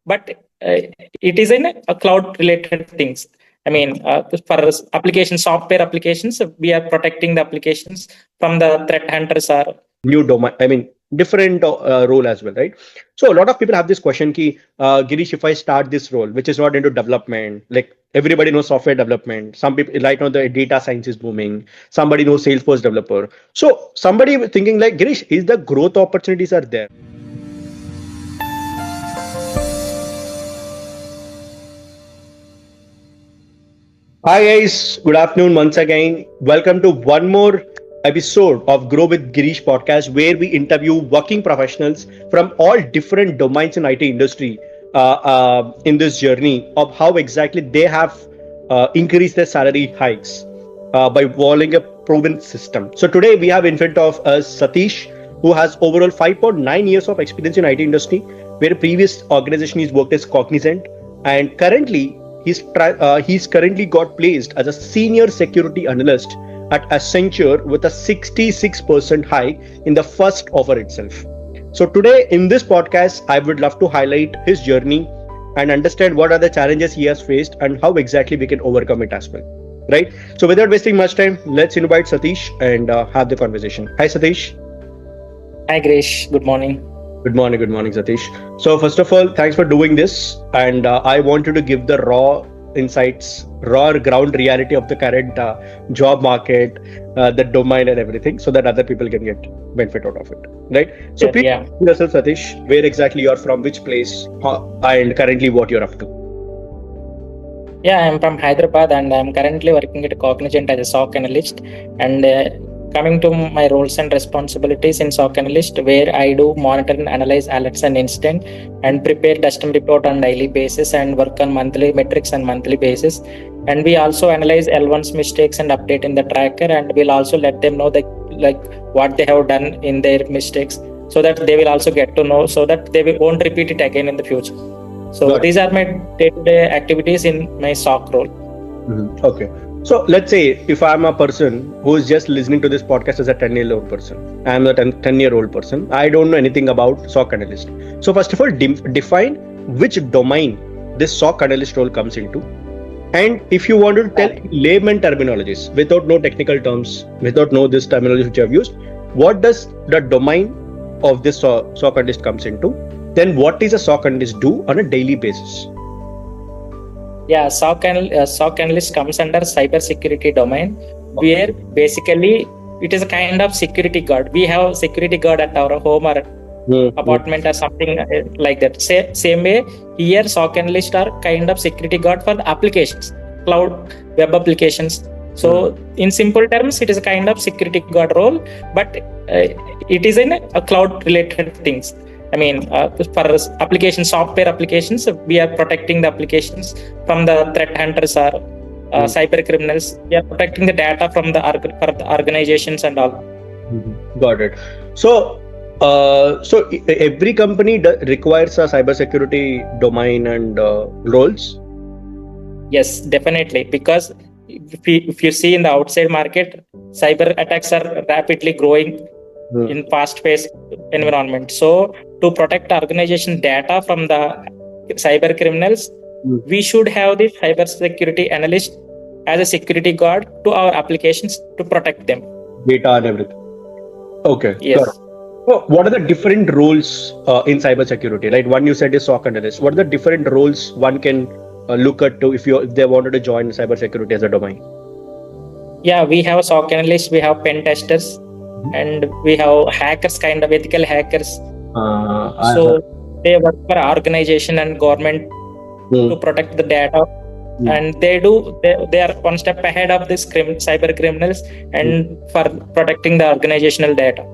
but it is in a cloud related things. I mean, for application software applications, we are protecting the applications from the threat hunters or new domain. I mean, different role as well, right? So a lot of people have this question ki, Girish, if I start this role, which is not into development, like everybody knows software development. Some people right now the data science is booming. Somebody knows Salesforce developer. So somebody thinking like, Girish, is the growth opportunities are there? Hi guys, good afternoon once again. Welcome to one more episode of Grow with Gireesh podcast, where we interview working professionals from all different domains in IT industry in this journey of how exactly they have increased their salary hikes by following a proven system. So today we have in front of us Satish, who has overall 5.9 years of experience in IT industry, where previous organization he's worked as Cognizant, and currently he's currently got placed as a senior security analyst at Accenture with a 66% hike in the first offer itself. So today in this podcast, I would love to highlight his journey and understand what are the challenges he has faced and how exactly we can overcome it as well. Right? So without wasting much time, let's invite Satish and have the conversation. Hi Satish. Hi Gireesh, good morning. Good morning, Satish. So first of all, thanks for doing this. And I want you to give the raw insights, raw ground reality of the current job market, the domain and everything, so that other people can get benefit out of it. Right? So please tell yourself, Satish, where exactly you're from, which place, and currently what you're up to. Yeah, I'm from Hyderabad and I'm currently working at Cognizant as a SOC analyst. And coming to my roles and responsibilities in SOC analyst, where I do monitor and analyze alerts and incident and prepare custom report on daily basis and work on monthly metrics and monthly basis. And we also analyze L1's mistakes and update in the tracker, and we'll also let them know what they have done in their mistakes, so that they will also get to know, so that they won't repeat it again in the future. So these are my day-to-day activities in my SOC role. Mm-hmm. Okay. So let's say if I'm a person who is just listening to this podcast as a 10-year-old person, I'm a 10-year-old person, I don't know anything about SOC analyst. So first of all, define which domain this SOC analyst role comes into. And if you want to tell layman terminologies, without no technical terms, without no this terminology which you have used, what does the domain of this SOC analyst comes into? Then what is a SOC analyst do on a daily basis? Yeah, SOC analyst comes under cyber security domain, where basically it is a kind of security guard. We have security guard at our home or apartment or something like that. Same way, here SOC analysts are kind of security guard for the applications, cloud web applications. So in simple terms, it is a kind of security guard role, but it is in a cloud related things. I mean, for application software applications, we are protecting the applications from the threat hunters or cyber criminals. We are protecting the data from the organizations and all. Got it. So every company requires a cybersecurity domain and roles. Yes, definitely. Because if you see in the outside market, cyber attacks are rapidly growing in fast-paced environment. So to protect organization data from the cyber criminals, we should have the cyber security analyst as a security guard to our applications to protect them. Data and everything. Okay. Yes. So what are the different roles in cyber security? Right. One you said is SOC analyst. What are the different roles one can look at to if they wanted to join cyber security as a domain? Yeah, we have a SOC analyst, we have pen testers, and we have hackers, kind of ethical hackers. So they work for organization and government to protect the data, and they are one step ahead of this cyber criminals and for protecting the organizational data.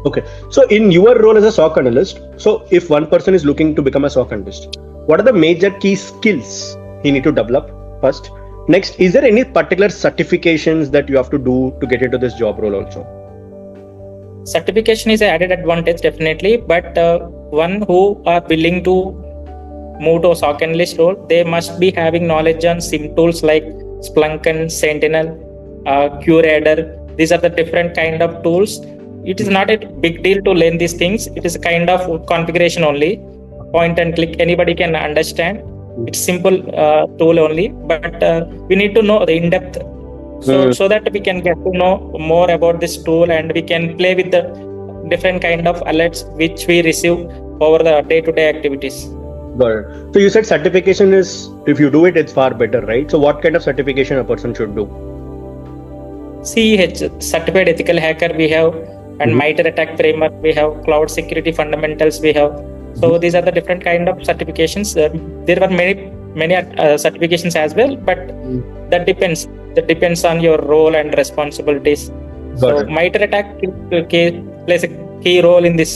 Okay, so in your role as a SOC analyst, so if one person is looking to become a SOC analyst, what are the major key skills he need to develop first? Next, is there any particular certifications that you have to do to get into this job role also? Certification is an added advantage, definitely, but one who are willing to move to a SOC analyst role, they must be having knowledge on SIM tools like Splunk and Sentinel, QRadar. These are the different kind of tools. It is not a big deal to learn these things. It is a kind of configuration only. point and click, anybody can understand. It's simple tool only, but we need to know the in-depth, so that we can get to know more about this tool, and we can play with the different kind of alerts which we receive over the day-to-day activities. Got it. So you said certification is, if you do it, it's far better, right? So what kind of certification a person should do? CEH, Certified Ethical Hacker, we have, and MITRE ATT&CK framework, we have Cloud Security Fundamentals, we have. So these are the different kind of certifications. There were many certifications as well, but that depends. That depends on your role and responsibilities. So MITRE ATT&CK plays a key role in this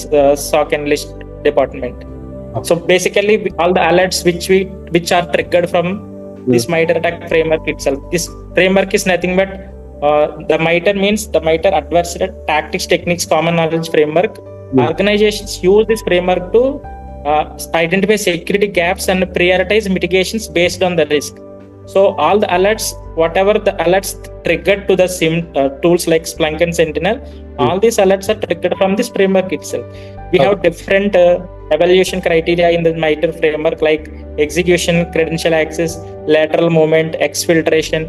SOC Analyst department. Okay. So basically, all the alerts which are triggered from this MITRE ATT&CK framework itself. This framework is nothing but the MITRE means the MITRE Adversary Tactics, Techniques, Common Knowledge Framework. Organizations use this framework to identify security gaps and prioritize mitigations based on the risk. So all the alerts, whatever the alerts triggered to the SIM tools like Splunk and Sentinel, all these alerts are triggered from this framework itself. We have different evaluation criteria in the MITRE framework, like execution, credential access, lateral movement, exfiltration,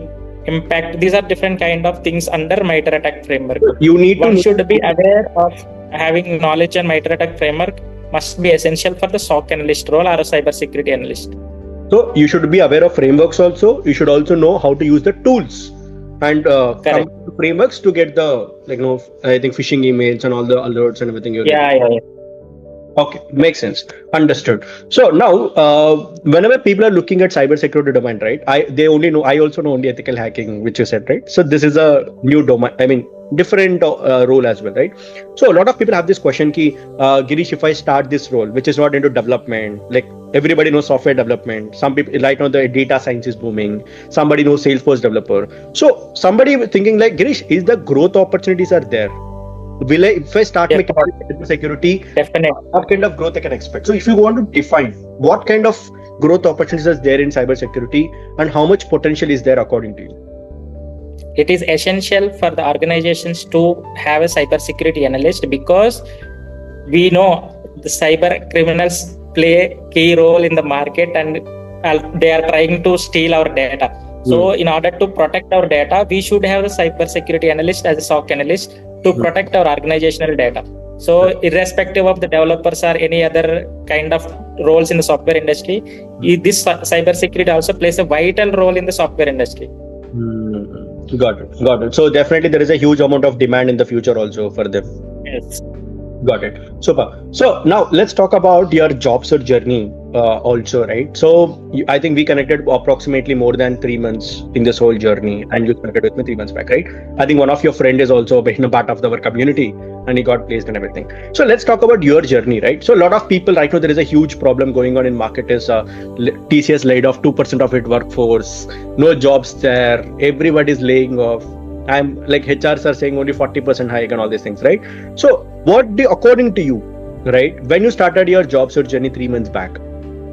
impact. These are different kind of things under MITRE ATT&CK framework. One should be aware of having knowledge on MITRE ATT&CK framework must be essential for the SOC analyst role or a cybersecurity analyst. So you should be aware of frameworks also. You should also know how to use the tools and come to frameworks to get the I think phishing emails and all the alerts and everything. Yeah. Okay, makes sense. Understood. So now, whenever people are looking at cybersecurity domain, right? I also know only ethical hacking, which you said, right? So this is a new domain. I mean, different role as well, right? So a lot of people have this question: Gireesh, if I start this role, which is not into development, like everybody knows software development. Some people right now the data science is booming. Somebody knows Salesforce developer. So somebody thinking like, Gireesh, is the growth opportunities are there? If I start making security, definitely, what kind of growth I can expect? So if you want to define what kind of growth opportunities are there in cybersecurity and how much potential is there according to you? It is essential for the organizations to have a cybersecurity analyst, because we know the cyber criminals play a key role in the market, and they are trying to steal our data. So in order to protect our data, we should have a cybersecurity analyst as a SOC analyst to protect our organizational data. So irrespective of the developers or any other kind of roles in the software industry, this cybersecurity also plays a vital role in the software industry. Got it. So definitely there is a huge amount of demand in the future also for them. Yes. Got it. Super. So now let's talk about your job search journey also, right? So I think we connected approximately more than 3 months in this whole journey, and you connected with me 3 months back, right? I think one of your friend is also a part of our community, and he got placed and everything. So let's talk about your journey, right? So a lot of people right now, there is a huge problem going on in market is TCS laid off 2% of its workforce, no jobs there, everybody is laying off. I'm like HRs are saying only 40% hike and all these things, right? So according to you, right, when you started your job search journey 3 months back,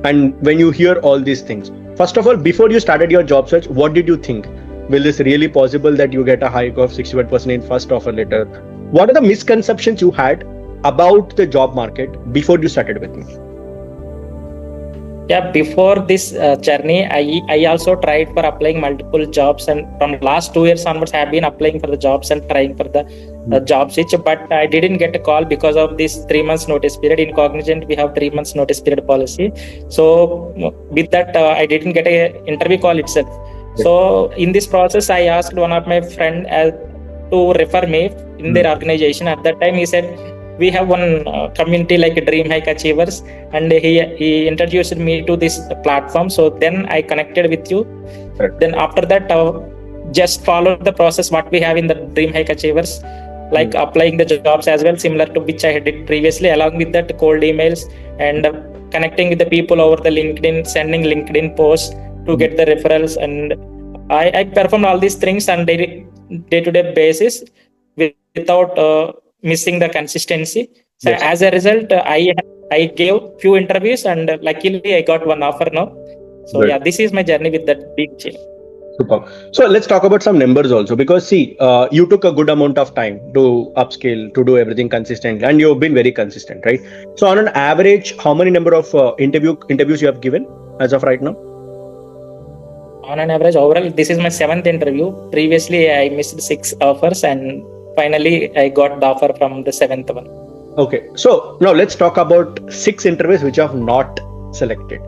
and when you hear all these things, first of all, before you started your job search, what did you think? Will this really possible that you get a hike of 61% in first offer letter? What are the misconceptions you had about the job market before you started with me? Yeah, before this journey, I also tried for applying multiple jobs, and from last 2 years onwards, I have been applying for the jobs and trying for the job switch, but I didn't get a call because of this 3 months notice period. In Cognizant, we have 3 months notice period policy. So with that, I didn't get a interview call itself. So in this process, I asked one of my friend to refer me in their organization. At that time, he said, we have one community like Dream Hike Achievers, and he introduced me to this platform. So then I connected with you. Then after that, just follow the process what we have in the Dream Hike Achievers, like applying the jobs as well, similar to which I did previously, along with that cold emails and connecting with the people over the LinkedIn, sending LinkedIn posts to get the referrals. And I performed all these things on day-to-day basis without missing the consistency. So as a result, I gave few interviews, and luckily I got one offer now. So this is my journey with that big change. Super. So let's talk about some numbers also, because see, you took a good amount of time to upskill, to do everything consistently, and you've been very consistent, right? So on an average, how many number of interviews you have given as of right now? On an average, overall, this is my 7th interview. Previously, I missed 6 offers, and finally, I got the offer from the 7th one. Okay, so now let's talk about 6 interviews which have not selected.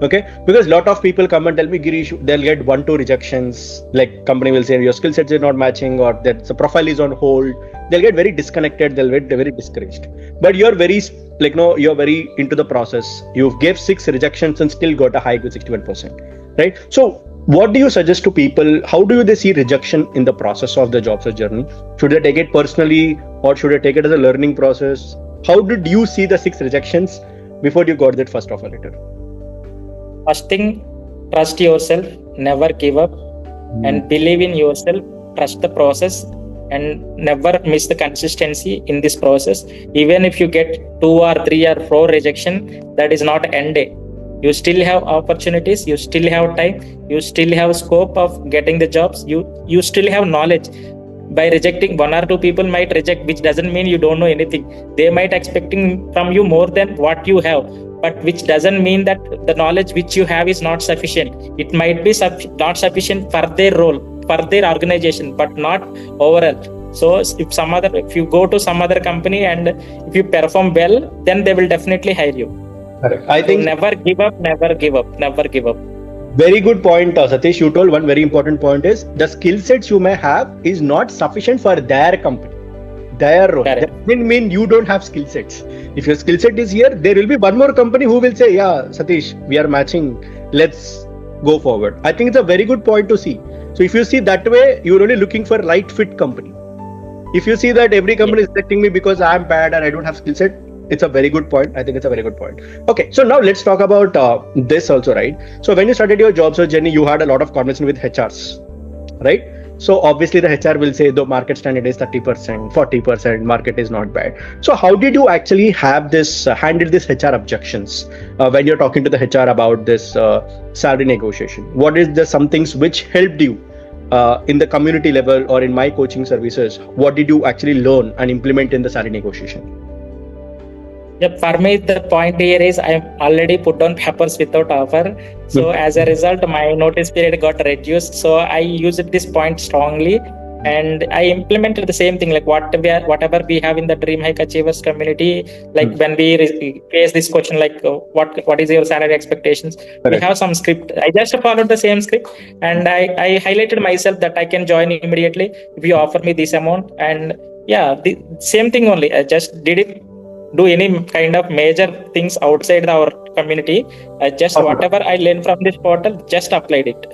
Okay, because a lot of people come and tell me, Gireesh, they'll get 1-2 rejections. Like company will say your skill sets are not matching, or that the profile is on hold. They'll get very disconnected. They'll get very discouraged. But you're very you're very into the process. You gave 6 rejections and still got a hike with 61%, right? So what do you suggest to people? How do they see rejection in the process of the job search journey? Should they take it personally, or should they take it as a learning process? How did you see the 6 rejections before you got that first offer letter? First thing, trust yourself, never give up, and believe in yourself, trust the process, and never miss the consistency in this process. Even if you get 2 or 3 or 4 rejection, that is not end day. You still have opportunities, you still have time, you still have scope of getting the jobs, you still have knowledge. By rejecting 1 or 2 people might reject, which doesn't mean you don't know anything. They might expecting from you more than what you have, but which doesn't mean that the knowledge which you have is not sufficient. It might be not sufficient for their role, for their organization, but not overall. So if you go to some other company and if you perform well, then they will definitely hire you. Correct. I think never give up. Very good point, Satish. You told one very important point is the skill sets you may have is not sufficient for their company, their role. Correct. That doesn't mean you don't have skill sets. If your skill set is here, there will be one more company who will say, yeah, Satish, we are matching. Let's go forward. I think it's a very good point to see. So if you see that way, you're only looking for right fit company. If you see that every company is selecting me because I'm bad and I don't have skill set, it's a very good point. I think it's a very good point. Okay, so now let's talk about this also, right? So when you started your job search journey, you had a lot of conversation with HRs, right? So obviously the HR will say the market standard is 30%, 40%, market is not bad. So how did you actually have this, handle this HR objections when you're talking to the HR about this salary negotiation? What is the some things which helped you in the community level or in my coaching services? What did you actually learn and implement in the salary negotiation? Yep, for me, the point here is I'm already put on papers without offer. So as a result, my notice period got reduced. So I used this point strongly and I implemented the same thing, like whatever we have in the Dream Hike Achievers community, like when we face this question, like what is your salary expectations? Correct. We have some script. I just followed the same script and I highlighted myself that I can join immediately if you offer me this amount. And yeah, the same thing only. I just did it. Do any kind of major things outside our community. Just whatever I learned from this portal, just applied it.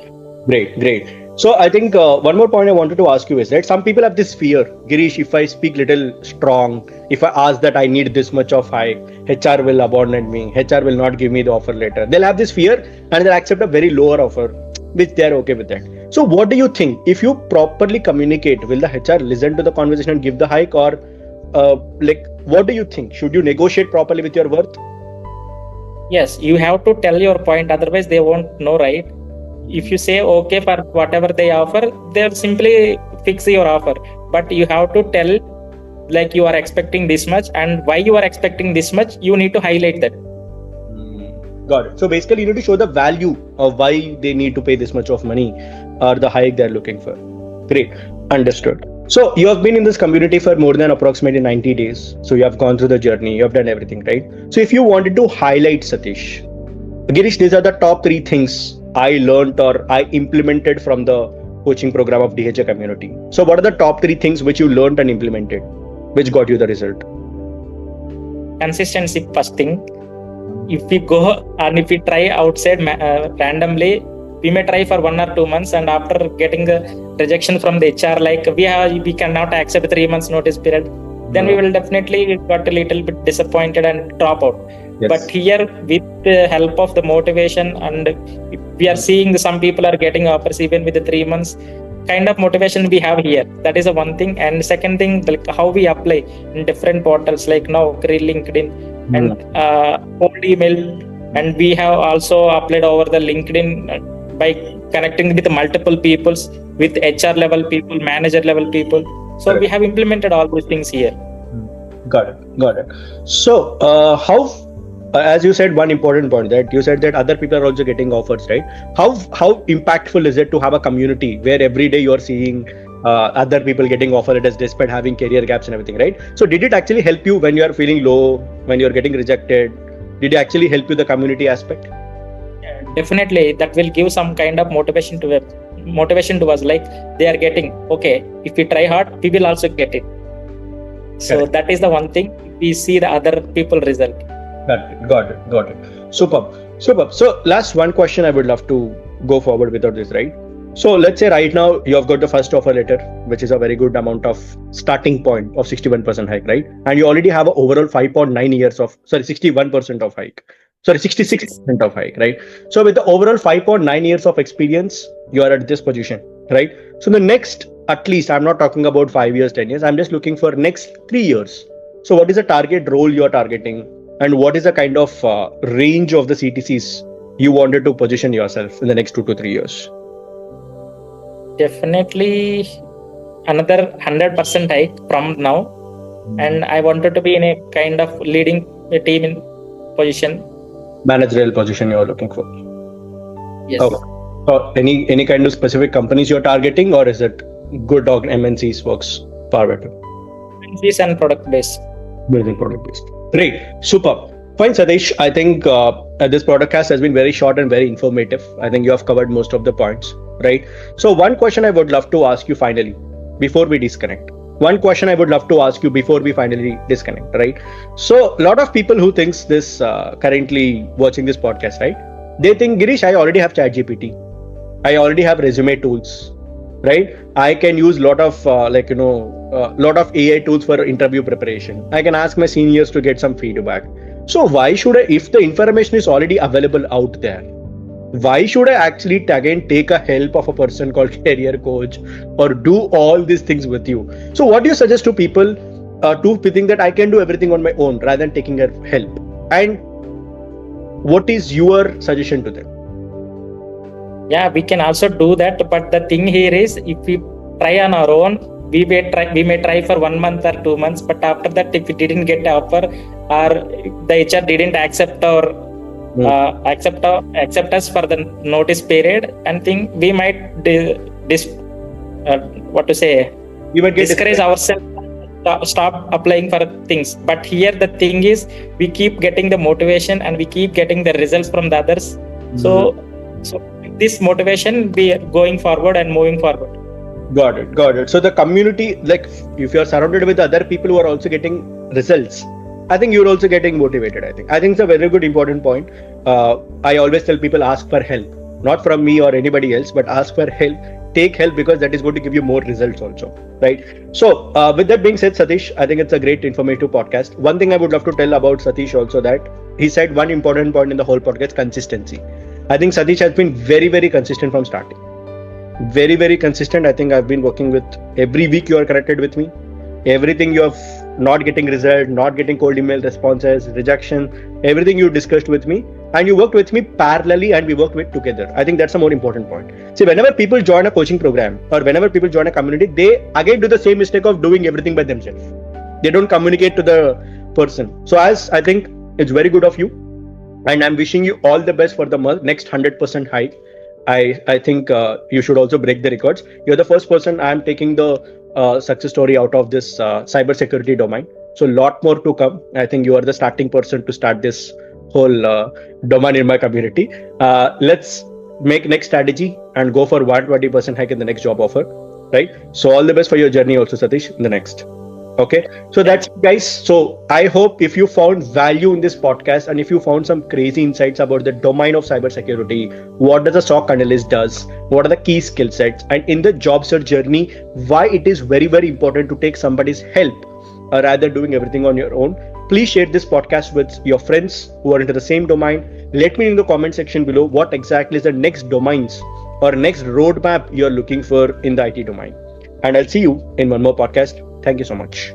Great. So I think one more point I wanted to ask you is that some people have this fear, Gireesh, if I speak little strong, if I ask that I need this much of hike, HR will abandon me, HR will not give me the offer letter. They'll have this fear and they'll accept a very lower offer, which they're okay with that. So what do you think? If you properly communicate, will the HR listen to the conversation and give the hike, or what do you think? Should you negotiate properly with your worth? Yes, you have to tell your point, otherwise they won't know, right? If you say okay for whatever they offer, they'll simply fix your offer. But you have to tell, like, you are expecting this much and why you are expecting this much, you need to highlight that. Got it. So basically you need to show the value of why they need to pay this much of money or the hike they're looking for. Great. Understood. So you have been in this community for more than approximately 90 days. So you have gone through the journey, you have done everything, right? So if you wanted to highlight, Satish, Gireesh, these are the top 3 things I learned or I implemented from the coaching program of DHA community. So what are the top 3 things which you learned and implemented, which got you the result? Consistency, first thing. If we go and if we try outside randomly, we may try for 1 or 2 months, and after getting the rejection from the HR, like we cannot accept 3 months notice period, then we will definitely got a little bit disappointed and drop out. Yes. But here, with the help of the motivation, and we are seeing some people are getting offers even with the 3 months kind of motivation we have here. That is the one thing. And second thing, like how we apply in different portals like Naukri, LinkedIn, and old email, and we have also applied over the LinkedIn by connecting with multiple peoples, with HR level people, manager level people. So Correct. we have implemented all these things here. Got it. So how as you said, one important point, that you said that other people are also getting offers, right? How impactful is it to have a community where every day you're seeing other people getting offered as despite having career gaps and everything, right? So did it actually help you when you are feeling low, when you're getting rejected? Did it actually help you, the community aspect? Definitely, that will give some kind of motivation to us. Like they are getting, okay, if we try hard, we will also get it. So Correct. that is the one thing we see the other people result. Got it. Superb. So last one question I would love to go forward without this, right? So let's say right now you have got the first offer letter, which is a very good amount of starting point of 61% hike, right? And you already have an overall 5.9 years of, 61% of hike. 66% of hike, right? So with the overall 5.9 years of experience, you are at this position, right? So the next, at least, I'm not talking about 5 years, 10 years, I'm just looking for next 3 years. So what is the target role you are targeting? And what is the kind of range of the CTCs you wanted to position yourself in the next 2 to 3 years? Definitely another 100% hike from now. And I wanted to be in a kind of leading a team in position. Managerial position you are looking for. Yes. Okay. So any kind of specific companies you're targeting, or is it good MNCs works far better? This and product based. Building product based. Great. Super. Fine, Satish. I think this podcast has been very short and very informative. I think you have covered most of the points, right? So one question I would love to ask you finally, before we disconnect. Right? So a lot of people who thinks this currently watching this podcast, right? They think, Gireesh, I already have ChatGPT. I already have resume tools, right? I can use lot of lot of AI tools for interview preparation. I can ask my seniors to get some feedback. So why should I, if the information is already available out there, why should I actually again take a help of a person called career coach or do all these things with you? So what do you suggest to people to think that I can do everything on my own rather than taking a help? And what is your suggestion to them? Yeah, we can also do that. But the thing here is, if we try on our own, we may try for 1 month or 2 months. But after that, if we didn't get the offer or the HR didn't accept our accept us for the notice period, and think we might discourage ourselves, stop applying for things. But here the thing is, we keep getting the motivation and we keep getting the results from the others. So with this motivation, we are going forward and moving forward. Got it. So the community, like if you are surrounded with other people who are also getting results, I think you're also getting motivated. I think it's a very good important point. I always tell people, ask for help, not from me or anybody else, but ask for help. Take help, because that is going to give you more results also, right? So with that being said, Satish, I think it's a great informative podcast. One thing I would love to tell about Satish also, that he said one important point in the whole podcast: consistency. I think Satish has been very, very consistent from starting. Very, very consistent. I think I've been working with, every week you are connected with me. Everything you have not getting result, not getting cold email responses, rejection, everything you discussed with me, and you worked with me parallelly and we worked with together. I think that's a more important point. See, whenever people join a coaching program or whenever people join a community, they again do the same mistake of doing everything by themselves. They don't communicate to the person. So as I think it's very good of you, and I'm wishing you all the best for the next 100% hike. I think you should also break the records. You're the first person I'm taking the success story out of this cybersecurity domain. So a lot more to come. I think you are the starting person to start this whole domain in my community. Let's make next strategy and go for 120% hike in the next job offer, right? So all the best for your journey also, Satish, in the next. Okay, so that's it, guys. So I hope if you found value in this podcast and if you found some crazy insights about the domain of cybersecurity, what does a SOC analyst does, what are the key skill sets, and in the job search journey, why it is very, very important to take somebody's help rather doing everything on your own. Please share this podcast with your friends who are into the same domain. Let me know in the comment section below what exactly is the next domains or next roadmap you're looking for in the IT domain. And I'll see you in one more podcast. Thank you so much.